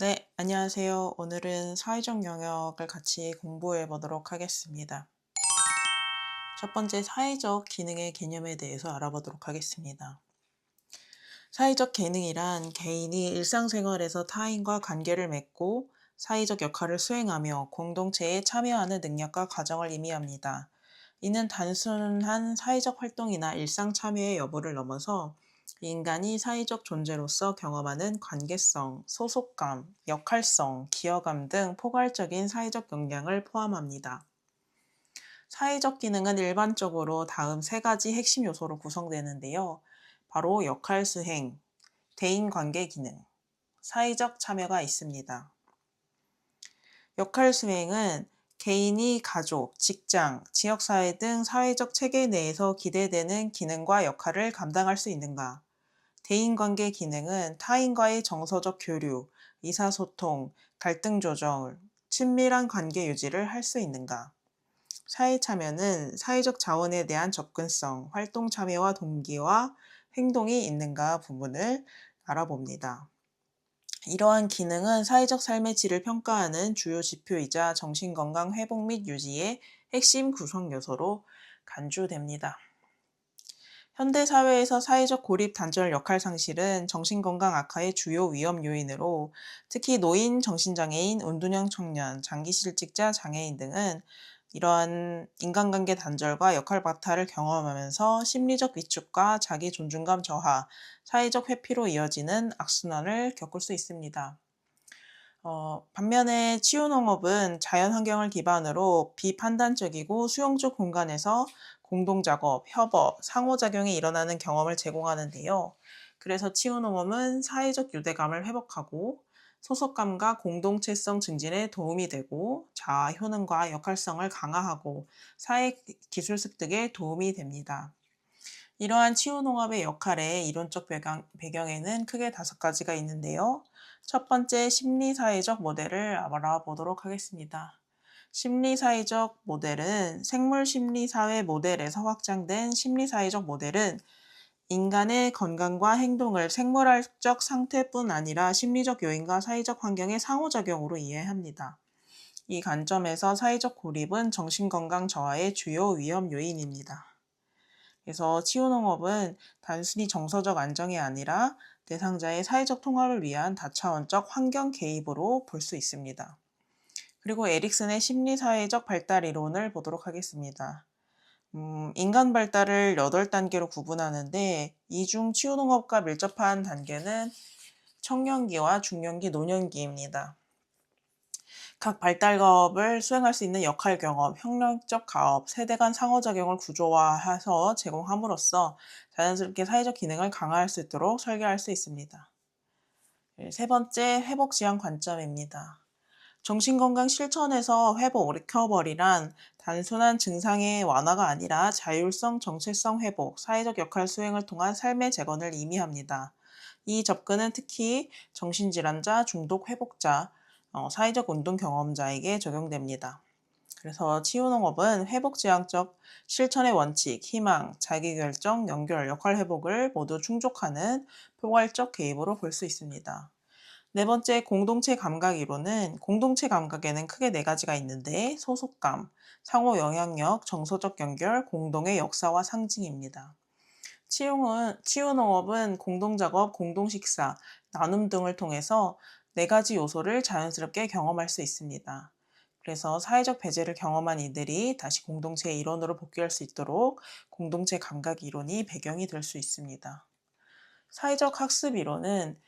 네, 안녕하세요. 오늘은 사회적 영역을 같이 공부해 보도록 하겠습니다. 첫 번째, 사회적 기능의 개념에 대해서 알아보도록 하겠습니다. 사회적 기능이란 개인이 일상생활에서 타인과 관계를 맺고 사회적 역할을 수행하며 공동체에 참여하는 능력과 과정을 의미합니다. 이는 단순한 사회적 활동이나 일상 참여의 여부를 넘어서 인간이 사회적 존재로서 경험하는 관계성, 소속감, 역할성, 기여감 등 포괄적인 사회적 역량을 포함합니다. 사회적 기능은 일반적으로 다음 세 가지 핵심 요소로 구성되는데요. 바로 역할 수행, 대인관계 기능, 사회적 참여가 있습니다. 역할 수행은 개인이 가족, 직장, 지역사회 등 사회적 체계 내에서 기대되는 기능과 역할을 감당할 수 있는가. 대인관계 기능은 타인과의 정서적 교류, 의사소통, 갈등 조정, 친밀한 관계 유지를 할 수 있는가. 사회 참여는 사회적 자원에 대한 접근성, 활동 참여와 동기와 행동이 있는가 부분을 알아봅니다. 이러한 기능은 사회적 삶의 질을 평가하는 주요 지표이자 정신건강 회복 및 유지의 핵심 구성 요소로 간주됩니다. 현대 사회에서 사회적 고립 단절 역할 상실은 정신건강 악화의 주요 위험 요인으로 특히 노인, 정신장애인, 운둔형 청년, 장기실직자, 장애인 등은 이러한 인간관계 단절과 역할 박탈을 경험하면서 심리적 위축과 자기 존중감 저하, 사회적 회피로 이어지는 악순환을 겪을 수 있습니다. 반면에 치유농업은 자연환경을 기반으로 비판단적이고 수용적 공간에서 공동작업, 협업, 상호작용이 일어나는 경험을 제공하는데요. 그래서 치유농업은 사회적 유대감을 회복하고 소속감과 공동체성 증진에 도움이 되고 자아 효능과 역할성을 강화하고 사회 기술 습득에 도움이 됩니다. 이러한 치유농업의 역할의 이론적 배경에는 크게 다섯 가지가 있는데요. 첫 번째, 심리사회적 모델을 알아보도록 하겠습니다. 심리사회적 모델은 생물심리사회 모델에서 확장된 심리사회적 모델은 인간의 건강과 행동을 생물학적 상태뿐 아니라 심리적 요인과 사회적 환경의 상호작용으로 이해합니다. 이 관점에서 사회적 고립은 정신건강 저하의 주요 위험 요인입니다. 그래서 치유농업은 단순히 정서적 안정이 아니라 대상자의 사회적 통합을 위한 다차원적 환경 개입으로 볼 수 있습니다. 그리고 에릭슨의 심리사회적 발달 이론을 보도록 하겠습니다. 인간 발달을 8단계로 구분하는데 이 중 치유농업과 밀접한 단계는 청년기와 중년기, 노년기입니다. 각 발달가업을 수행할 수 있는 역할 경험, 협력적 가업, 세대 간 상호작용을 구조화해서 제공함으로써 자연스럽게 사회적 기능을 강화할 수 있도록 설계할 수 있습니다. 세 번째, 회복 지향 관점입니다. 정신건강 실천에서 회복, 리커버리란 단순한 증상의 완화가 아니라 자율성, 정체성 회복, 사회적 역할 수행을 통한 삶의 재건을 의미합니다. 이 접근은 특히 정신질환자, 중독 회복자, 사회적 운동 경험자에게 적용됩니다. 그래서 치유농업은 회복지향적 실천의 원칙, 희망, 자기결정, 연결, 역할 회복을 모두 충족하는 포괄적 개입으로 볼 수 있습니다. 네 번째, 공동체 감각 이론은 공동체 감각에는 크게 네 가지가 있는데 소속감, 상호 영향력, 정서적 연결, 공동의 역사와 상징입니다. 치유농업은 공동작업, 공동식사, 나눔 등을 통해서 네 가지 요소를 자연스럽게 경험할 수 있습니다. 그래서 사회적 배제를 경험한 이들이 다시 공동체의 일원으로 복귀할 수 있도록 공동체 감각 이론이 배경이 될 수 있습니다. 사회적 학습 이론은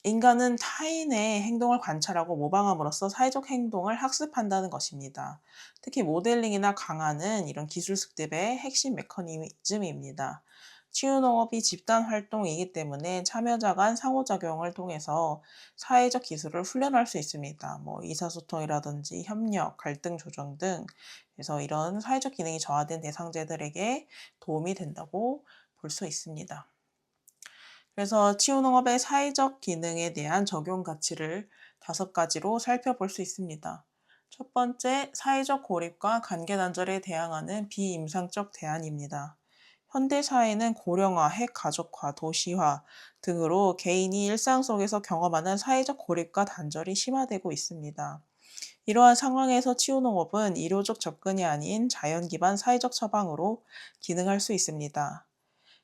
인간은 타인의 행동을 관찰하고 모방함으로써 사회적 행동을 학습한다는 것입니다. 특히 모델링이나 강화는 이런 기술 습득의 핵심 메커니즘입니다. 치유농업이 집단 활동이기 때문에 참여자 간 상호작용을 통해서 사회적 기술을 훈련할 수 있습니다. 의사소통이라든지 협력, 갈등 조정 등 그래서 이런 사회적 기능이 저하된 대상자들에게 도움이 된다고 볼 수 있습니다. 그래서 치유농업의 사회적 기능에 대한 적용 가치를 다섯 가지로 살펴볼 수 있습니다. 첫 번째, 사회적 고립과 관계 단절에 대항하는 비임상적 대안입니다. 현대사회는 고령화, 핵가족화, 도시화 등으로 개인이 일상 속에서 경험하는 사회적 고립과 단절이 심화되고 있습니다. 이러한 상황에서 치유농업은 의료적 접근이 아닌 자연 기반 사회적 처방으로 기능할 수 있습니다.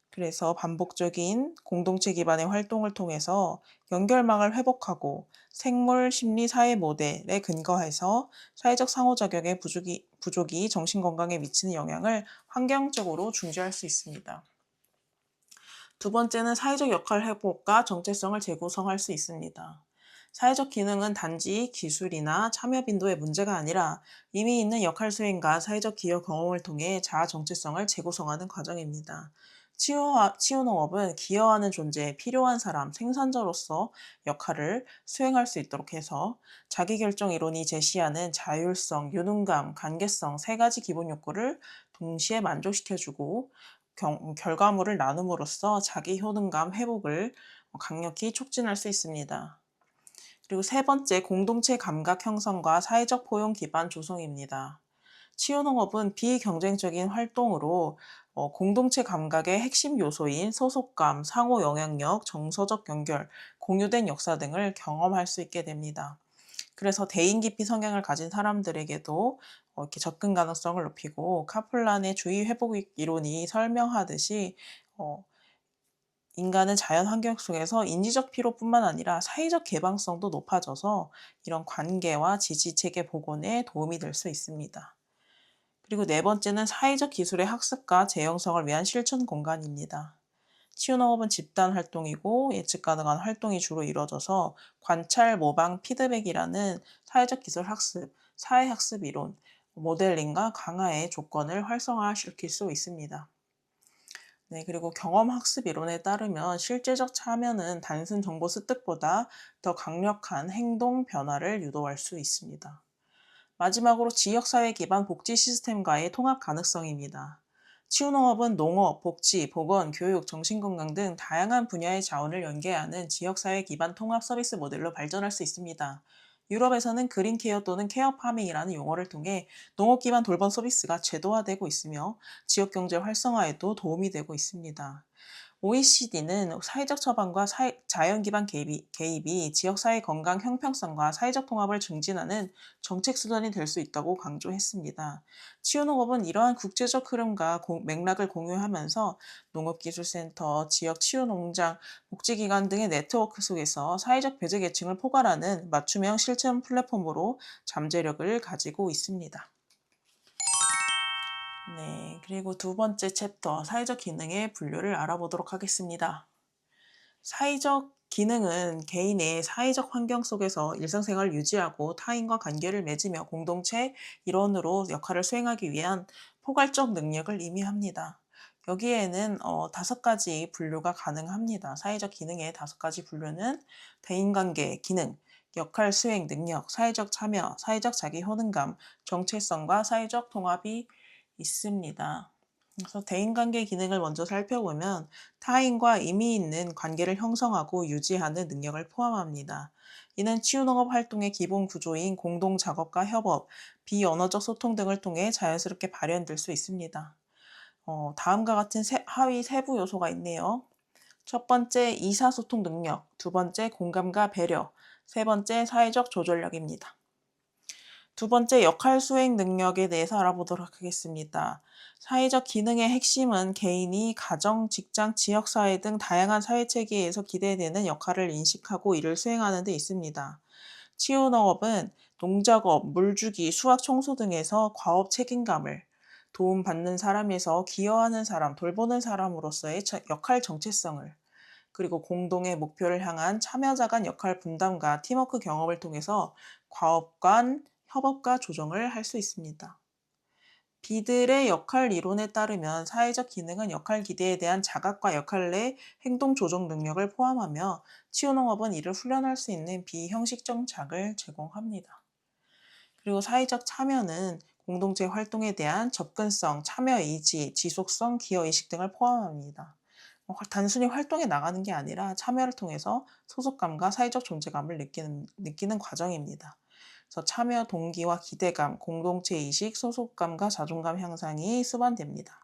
그래서 반복적인 공동체 기반의 활동을 통해서 연결망을 회복하고 생물 심리 사회 모델에 근거해서 사회적 상호작용의 부족이 정신 건강에 미치는 영향을 환경적으로 중지할 수 있습니다. 두 번째는 사회적 역할 회복과 정체성을 재구성할 수 있습니다. 사회적 기능은 단지 기술이나 참여 빈도의 문제가 아니라 이미 있는 역할 수행과 사회적 기여 경험을 통해 자아 정체성을 재구성하는 과정입니다. 치유농업은 기여하는 존재, 필요한 사람, 생산자로서 역할을 수행할 수 있도록 해서 자기결정 이론이 제시하는 자율성, 유능감, 관계성 세 가지 기본 욕구를 동시에 만족시켜주고 결과물을 나눔으로써 자기 효능감 회복을 강력히 촉진할 수 있습니다. 그리고 세 번째, 공동체 감각 형성과 사회적 포용 기반 조성입니다. 치유농업은 비경쟁적인 활동으로 공동체 감각의 핵심 요소인 소속감, 상호 영향력, 정서적 연결, 공유된 역사 등을 경험할 수 있게 됩니다. 그래서 대인 기피 성향을 가진 사람들에게도 이렇게 접근 가능성을 높이고 카플란의 주의 회복 이론이 설명하듯이 인간은 자연 환경 속에서 인지적 피로뿐만 아니라 사회적 개방성도 높아져서 이런 관계와 지지 체계 복원에 도움이 될 수 있습니다. 그리고 네 번째는 사회적 기술의 학습과 재형성을 위한 실천 공간입니다. 치유농업은 집단 활동이고 예측 가능한 활동이 주로 이루어져서 관찰, 모방, 피드백이라는 사회적 기술 학습, 사회학습 이론, 모델링과 강화의 조건을 활성화시킬 수 있습니다. 네, 그리고 경험학습 이론에 따르면 실제적 참여는 단순 정보 습득보다 더 강력한 행동 변화를 유도할 수 있습니다. 마지막으로 지역사회 기반 복지 시스템과의 통합 가능성입니다. 치유농업은 농업, 복지, 보건, 교육, 정신건강 등 다양한 분야의 자원을 연계하는 지역사회 기반 통합 서비스 모델로 발전할 수 있습니다. 유럽에서는 그린케어 또는 케어파밍이라는 용어를 통해 농업 기반 돌봄 서비스가 제도화되고 있으며 지역경제 활성화에도 도움이 되고 있습니다. OECD는 사회적 처방과 자연 기반 개입이 지역사회 건강 형평성과 사회적 통합을 증진하는 정책 수단이 될 수 있다고 강조했습니다. 치유농업은 이러한 국제적 흐름과 맥락을 공유하면서 농업기술센터, 지역 치유농장, 복지기관 등의 네트워크 속에서 사회적 배제 계층을 포괄하는 맞춤형 실천 플랫폼으로 잠재력을 가지고 있습니다. 네, 그리고 두 번째 챕터, 사회적 기능의 분류를 알아보도록 하겠습니다. 사회적 기능은 개인의 사회적 환경 속에서 일상생활을 유지하고 타인과 관계를 맺으며 공동체 일원으로 역할을 수행하기 위한 포괄적 능력을 의미합니다. 여기에는 5가지 분류가 가능합니다. 사회적 기능의 5가지 분류는 대인관계 기능, 역할 수행 능력, 사회적 참여, 사회적 자기 효능감, 정체성과 사회적 통합이 있습니다. 그래서 대인관계 기능을 먼저 살펴보면 타인과 의미 있는 관계를 형성하고 유지하는 능력을 포함합니다. 이는 치유농업 활동의 기본 구조인 공동 작업과 협업, 비언어적 소통 등을 통해 자연스럽게 발현될 수 있습니다. 다음과 같은 하위 세부 요소가 있네요. 첫 번째, 이사소통 능력, 두 번째, 공감과 배려, 세 번째, 사회적 조절력입니다. 두 번째, 역할 수행 능력에 대해서 알아보도록 하겠습니다. 사회적 기능의 핵심은 개인이 가정, 직장, 지역사회 등 다양한 사회체계에서 기대되는 역할을 인식하고 이를 수행하는 데 있습니다. 치유농업은 농작업, 물주기, 수학 청소 등에서 과업 책임감을 도움받는 사람에서 기여하는 사람, 돌보는 사람으로서의 역할 정체성을 그리고 공동의 목표를 향한 참여자 간 역할 분담과 팀워크 경험을 통해서 과업 간 협업과 조정을 할 수 있습니다. 비들의 역할 이론에 따르면 사회적 기능은 역할 기대에 대한 자각과 역할 내 행동 조정 능력을 포함하며 치유농업은 이를 훈련할 수 있는 비형식적 장을 제공합니다. 그리고 사회적 참여는 공동체 활동에 대한 접근성, 참여 의지, 지속성, 기여의식 등을 포함합니다. 단순히 활동에 나가는 게 아니라 참여를 통해서 소속감과 사회적 존재감을 느끼는 과정입니다. 그래서 참여 동기와 기대감, 공동체 의식, 소속감과 자존감 향상이 수반됩니다.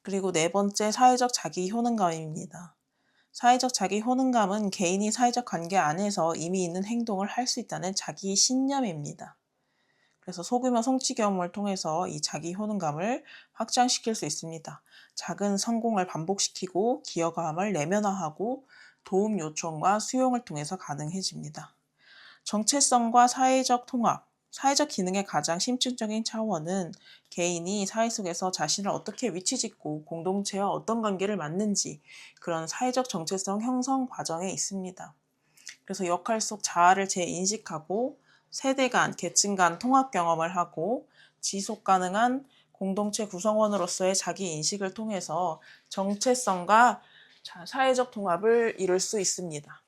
그리고 네 번째 사회적 자기 효능감입니다. 사회적 자기 효능감은 개인이 사회적 관계 안에서 이미 있는 행동을 할 수 있다는 자기 신념입니다. 그래서 소규모 성취 경험을 통해서 이 자기 효능감을 확장시킬 수 있습니다. 작은 성공을 반복시키고 기여감을 내면화하고 도움 요청과 수용을 통해서 가능해집니다. 정체성과 사회적 통합, 사회적 기능의 가장 심층적인 차원은 개인이 사회 속에서 자신을 어떻게 위치짓고 공동체와 어떤 관계를 맡는지 그런 사회적 정체성 형성 과정에 있습니다. 그래서 역할 속 자아를 재인식하고 세대 간, 계층 간 통합 경험을 하고 지속 가능한 공동체 구성원으로서의 자기 인식을 통해서 정체성과 사회적 통합을 이룰 수 있습니다.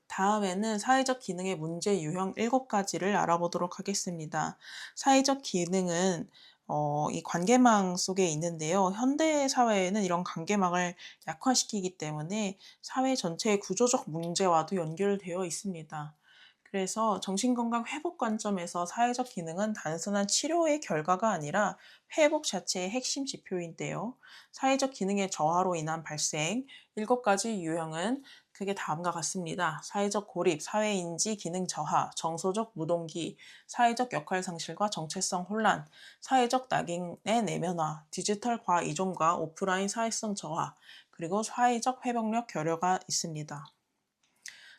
다음에는 사회적 기능의 문제 유형 7가지를 알아보도록 하겠습니다. 사회적 기능은 이 관계망 속에 있는데요. 현대 사회에는 이런 관계망을 약화시키기 때문에 사회 전체의 구조적 문제와도 연결되어 있습니다. 그래서 정신건강 회복 관점에서 사회적 기능은 단순한 치료의 결과가 아니라 회복 자체의 핵심 지표인데요. 사회적 기능의 저하로 인한 발생 7가지 유형은 크게 다음과 같습니다. 사회적 고립, 사회인지 기능 저하, 정서적 무동기, 사회적 역할 상실과 정체성 혼란, 사회적 낙인의 내면화, 디지털 과의존과 오프라인 사회성 저하, 그리고 사회적 회복력 결여가 있습니다.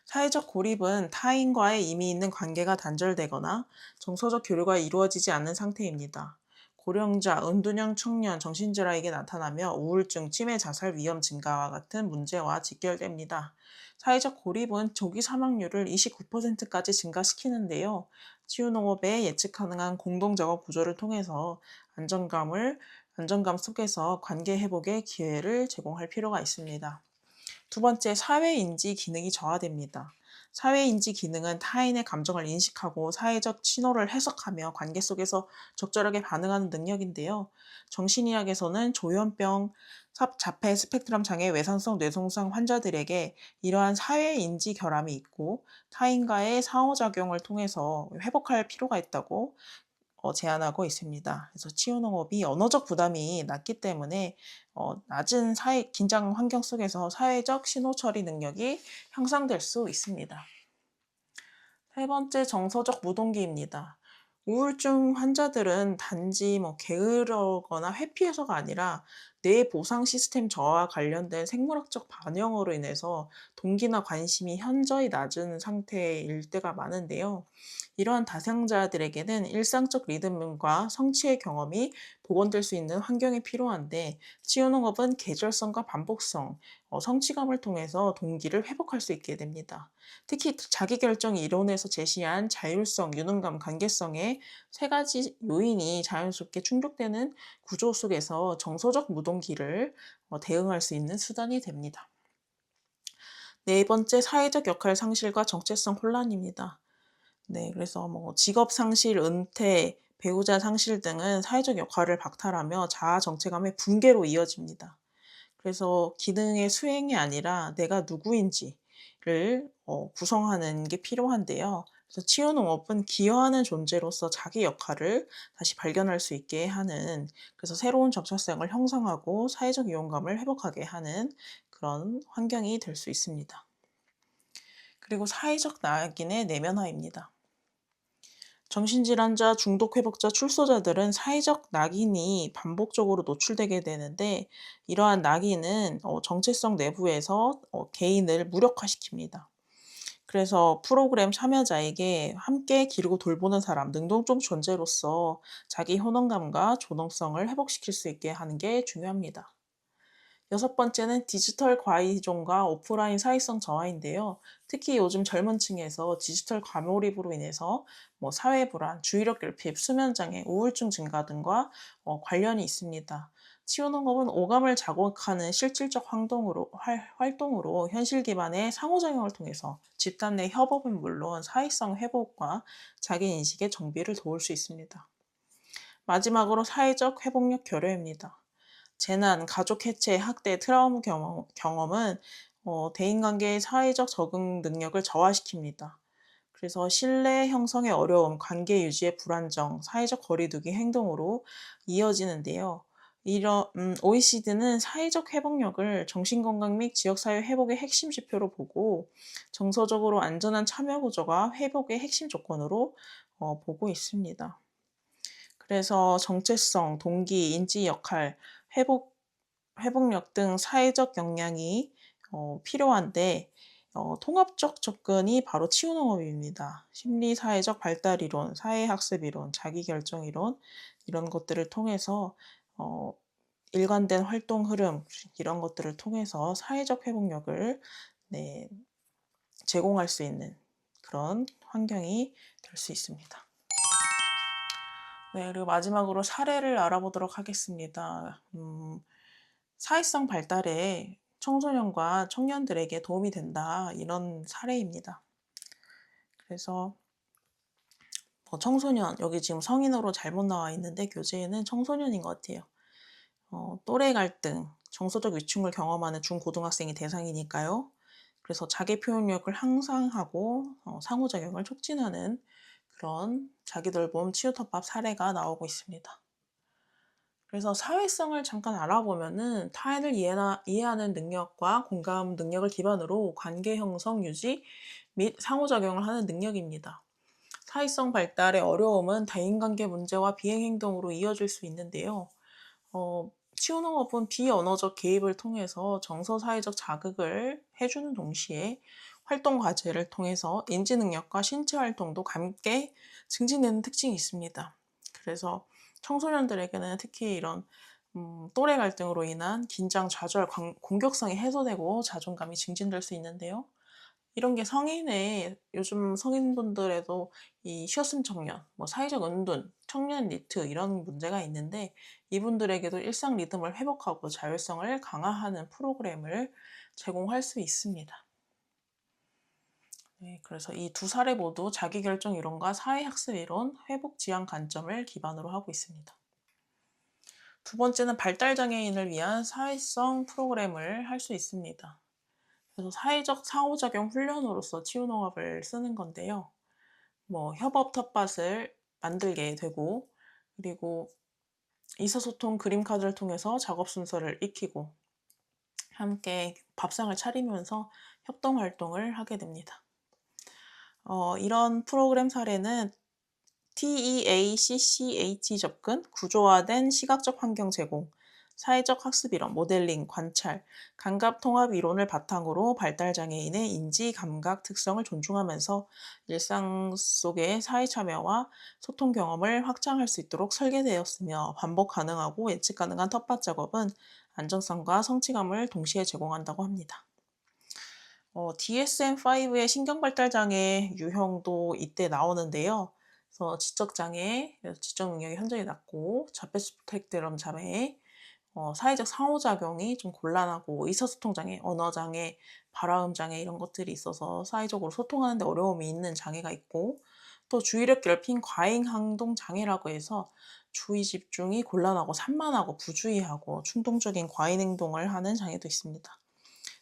사회적 고립은 타인과의 이미 있는 관계가 단절되거나 정서적 교류가 이루어지지 않는 상태입니다. 고령자, 은둔형 청년, 정신질환에게 나타나며 우울증, 치매, 자살 위험 증가와 같은 문제와 직결됩니다. 사회적 고립은 조기 사망률을 29%까지 증가시키는데요. 치유농업의 예측 가능한 공동작업 구조를 통해서 안정감 속에서 관계 회복의 기회를 제공할 필요가 있습니다. 두 번째, 사회인지 기능이 저하됩니다. 사회인지 기능은 타인의 감정을 인식하고 사회적 신호를 해석하며 관계 속에서 적절하게 반응하는 능력인데요. 정신의학에서는 조현병, 자폐 스펙트럼 장애, 외상성 뇌손상 환자들에게 이러한 사회인지 결함이 있고 타인과의 상호작용을 통해서 회복할 필요가 있다고 제안하고 있습니다. 그래서 치유농업이 언어적 부담이 낮기 때문에 낮은 긴장 환경 속에서 사회적 신호 처리 능력이 향상될 수 있습니다. 세 번째, 정서적 무동기입니다. 우울증 환자들은 단지 게으르거나 회피해서가 아니라 뇌 보상 시스템 저하와 관련된 생물학적 반영으로 인해서 동기나 관심이 현저히 낮은 상태일 때가 많은데요. 이러한 다생자들에게는 일상적 리듬과 성취의 경험이 복원될 수 있는 환경이 필요한데 치유농업은 계절성과 반복성, 성취감을 통해서 동기를 회복할 수 있게 됩니다. 특히 자기결정 이론에서 제시한 자율성, 유능감, 관계성의 세 가지 요인이 자연스럽게 충족되는 구조 속에서 정서적 무동기를 대응할 수 있는 수단이 됩니다. 네 번째, 사회적 역할 상실과 정체성 혼란입니다. 네, 그래서 직업 상실, 은퇴, 배우자 상실 등은 사회적 역할을 박탈하며 자아 정체감의 붕괴로 이어집니다. 그래서 기능의 수행이 아니라 내가 누구인지를 구성하는 게 필요한데요. 그래서 치유농업은 기여하는 존재로서 자기 역할을 다시 발견할 수 있게 하는, 그래서 새로운 정체성을 형성하고 사회적 이용감을 회복하게 하는 그런 환경이 될 수 있습니다. 그리고 사회적 낙인의 내면화입니다. 정신질환자, 중독회복자, 출소자들은 사회적 낙인이 반복적으로 노출되게 되는데 이러한 낙인은 정체성 내부에서 개인을 무력화시킵니다. 그래서 프로그램 참여자에게 함께 기르고 돌보는 사람, 능동적 존재로서 자기 효능감과 존엄성을 회복시킬 수 있게 하는 게 중요합니다. 여섯 번째는 디지털 과의존과 오프라인 사회성 저하인데요. 특히 요즘 젊은 층에서 디지털 과몰입으로 인해서 사회 불안, 주의력 결핍, 수면 장애, 우울증 증가 등과 관련이 있습니다. 치유농업은 오감을 자극하는 실질적 활동으로 현실 기반의 상호작용을 통해서 집단 내 협업은 물론 사회성 회복과 자기인식의 정비를 도울 수 있습니다. 마지막으로 사회적 회복력 결여입니다. 재난, 가족 해체, 학대, 트라우마 경험은 대인관계의 사회적 적응 능력을 저하시킵니다. 그래서 신뢰 형성의 어려움, 관계 유지의 불안정, 사회적 거리두기 행동으로 이어지는데요. OECD는 사회적 회복력을 정신건강 및 지역사회 회복의 핵심 지표로 보고 정서적으로 안전한 참여 구조가 회복의 핵심 조건으로 보고 있습니다. 그래서 정체성, 동기, 인지 역할, 회복력 등 사회적 역량이 필요한데 통합적 접근이 바로 치유농업입니다. 심리사회적 발달이론, 사회학습이론, 자기결정이론 이런 것들을 통해서 일관된 활동 흐름 이런 것들을 통해서 사회적 회복력을 네, 제공할 수 있는 그런 환경이 될 수 있습니다. 네, 그리고 마지막으로 사례를 알아보도록 하겠습니다. 사회성 발달에 청소년과 청년들에게 도움이 된다 이런 사례입니다. 그래서 청소년 여기 지금 성인으로 잘못 나와 있는데 교재에는 청소년인 것 같아요. 또래 갈등, 정서적 위축을 경험하는 중고등학생이 대상이니까요. 그래서 자기 표현력을 향상하고 상호작용을 촉진하는 그런 자기돌봄 치유덮밥 사례가 나오고 있습니다. 그래서 사회성을 잠깐 알아보면은 타인을 이해하는 능력과 공감 능력을 기반으로 관계 형성, 유지 및 상호작용을 하는 능력입니다. 사회성 발달의 어려움은 대인관계 문제와 비행행동으로 이어질 수 있는데요. 치유농업은 비언어적 개입을 통해서 정서사회적 자극을 해주는 동시에 활동 과제를 통해서 인지능력과 신체활동도 함께 증진되는 특징이 있습니다. 그래서 청소년들에게는 특히 이런 또래 갈등으로 인한 긴장, 좌절, 공격성이 해소되고 자존감이 증진될 수 있는데요. 이런 게 요즘 성인분들에도 이 쉬었음 청년, 사회적 은둔, 청년 니트 이런 문제가 있는데 이분들에게도 일상 리듬을 회복하고 자율성을 강화하는 프로그램을 제공할 수 있습니다. 네, 그래서 이 두 사례 모두 자기결정 이론과 사회학습 이론, 회복 지향 관점을 기반으로 하고 있습니다. 두 번째는 발달장애인을 위한 사회성 프로그램을 할 수 있습니다. 그래서 사회적 상호작용 훈련으로서 치유농업을 쓰는 건데요. 협업 텃밭을 만들게 되고, 그리고 의사소통 그림카드를 통해서 작업 순서를 익히고, 함께 밥상을 차리면서 협동활동을 하게 됩니다. 이런 프로그램 사례는 TEACCH 접근, 구조화된 시각적 환경 제공, 사회적 학습 이론, 모델링, 관찰, 감각 통합 이론을 바탕으로 발달장애인의 인지, 감각 특성을 존중하면서 일상 속의 사회 참여와 소통 경험을 확장할 수 있도록 설계되었으며 반복 가능하고 예측 가능한 텃밭 작업은 안정성과 성취감을 동시에 제공한다고 합니다. DSM-5의 신경발달장애 유형도 이때 나오는데요. 그래서 지적장애, 지적능력이 현저히 낮고 자폐스펙트럼 장애, 사회적 상호작용이 좀 곤란하고 의사소통장애, 언어장애, 발화음장애 이런 것들이 있어서 사회적으로 소통하는 데 어려움이 있는 장애가 있고 또 주의력 결핍 과잉행동 장애라고 해서 주의 집중이 곤란하고 산만하고 부주의하고 충동적인 과잉행동을 하는 장애도 있습니다.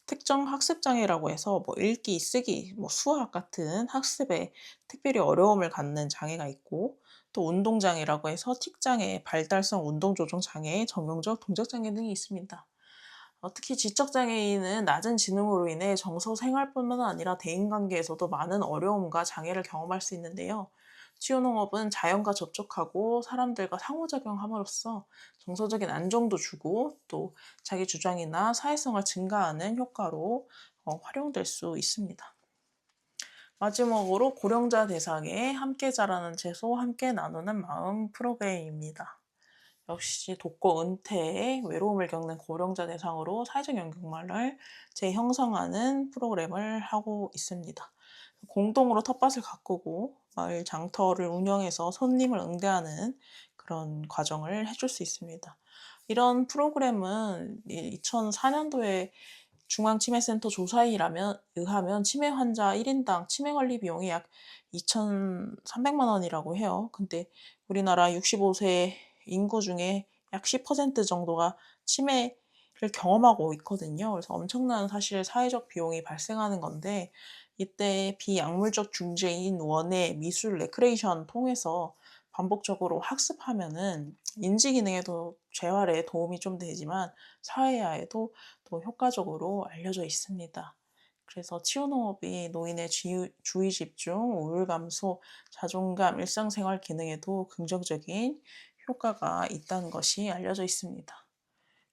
특정 학습장애라고 해서 읽기, 쓰기, 수학 같은 학습에 특별히 어려움을 갖는 장애가 있고 또 운동장애라고 해서 틱장애, 발달성 운동조정장애, 정형적 동작장애 등이 있습니다. 특히 지적장애인은 낮은 지능으로 인해 정서 생활뿐만 아니라 대인관계에서도 많은 어려움과 장애를 경험할 수 있는데요. 치유농업은 자연과 접촉하고 사람들과 상호작용함으로써 정서적인 안정도 주고 또 자기 주장이나 사회성을 증가하는 효과로 활용될 수 있습니다. 마지막으로 고령자 대상의 함께 자라는 채소, 함께 나누는 마음 프로그램입니다. 역시 독거, 은퇴, 외로움을 겪는 고령자 대상으로 사회적 연결망을 재형성하는 프로그램을 하고 있습니다. 공동으로 텃밭을 가꾸고 마을 장터를 운영해서 손님을 응대하는 그런 과정을 해줄 수 있습니다. 이런 프로그램은 2004년도에 중앙치매센터 조사에 의하면 치매 환자 1인당 치매 관리 비용이 약 2,300만 원이라고 해요. 근데 우리나라 65세 인구 중에 약 10% 정도가 치매를 경험하고 있거든요. 그래서 엄청난 사실 사회적 비용이 발생하는 건데 이때 비약물적 중재인 원예, 미술, 레크레이션 통해서 반복적으로 학습하면은 인지 기능에도 재활에 도움이 좀 되지만 사회화에도 더 효과적으로 알려져 있습니다. 그래서 치유농업이 노인의 주의 집중, 우울 감소, 자존감, 일상생활 기능에도 긍정적인 효과가 있다는 것이 알려져 있습니다.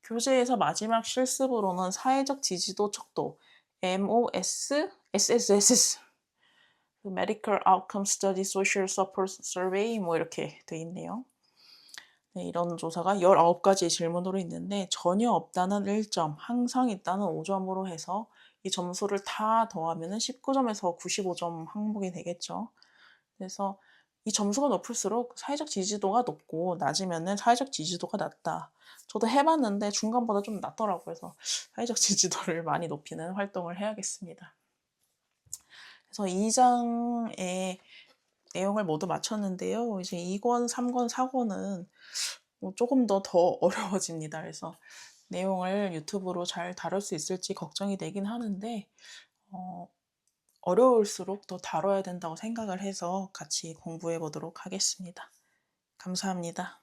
교재에서 마지막 실습으로는 사회적 지지도 척도 MOS, SSS, Medical Outcome Study Social Support Survey 뭐 이렇게 돼 있네요. 네, 이런 조사가 19가지의 질문으로 있는데 전혀 없다는 1점, 항상 있다는 5점으로 해서 이 점수를 다 더하면 19점에서 95점 항목이 되겠죠. 그래서 이 점수가 높을수록 사회적 지지도가 높고 낮으면 사회적 지지도가 낮다. 저도 해봤는데 중간보다 좀 낮더라고요. 그래서 사회적 지지도를 많이 높이는 활동을 해야겠습니다. 그래서 2장의 내용을 모두 마쳤는데요. 이제 2권, 3권, 4권은 조금 더 어려워집니다. 그래서 내용을 유튜브로 잘 다룰 수 있을지 걱정이 되긴 하는데 어려울수록 더 다뤄야 된다고 생각을 해서 같이 공부해 보도록 하겠습니다. 감사합니다.